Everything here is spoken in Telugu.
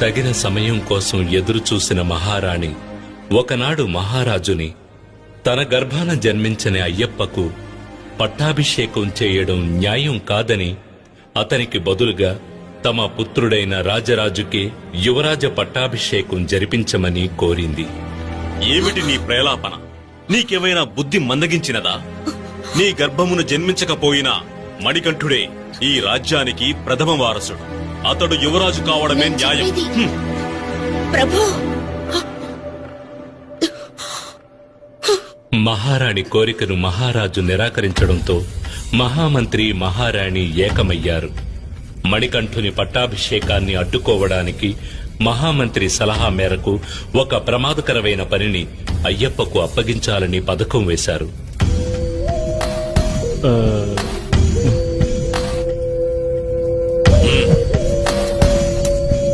తగిన సమయం కోసం ఎదురుచూసిన మహారాణి ఒకనాడు మహారాజుని తన గర్భాన జన్మించిన అయ్యప్పకు పట్టాభిషేకం చేయడం న్యాయం కాదని అతనికి బదులుగా తమ పుత్రుడైన రాజరాజుకే యువరాజ పట్టాభిషేకం జరిపించమని కోరింది. ఏమిటి నీ ప్రేలాపన? నీకేమైనా బుద్ధి మందగించినదా? నీ గర్భమును జన్మించకపోయినా మణికంఠుడే ఈ రాజ్యానికి ప్రథమ వారసుడు. అతడు యువరాజు కావడమే న్యాయం. ప్రభు, మహారాణి కోరికను మహారాజు నిరాకరించడంతో మహామంత్రి మహారాణి ఏకమయ్యారు. మణికంఠుని పట్టాభిషేకాన్ని అడ్డుకోవడానికి మహామంత్రి సలహా మేరకు ఒక ప్రమాదకరమైన పనిని అయ్యప్పకు అప్పగించాలని పథకం వేశారు.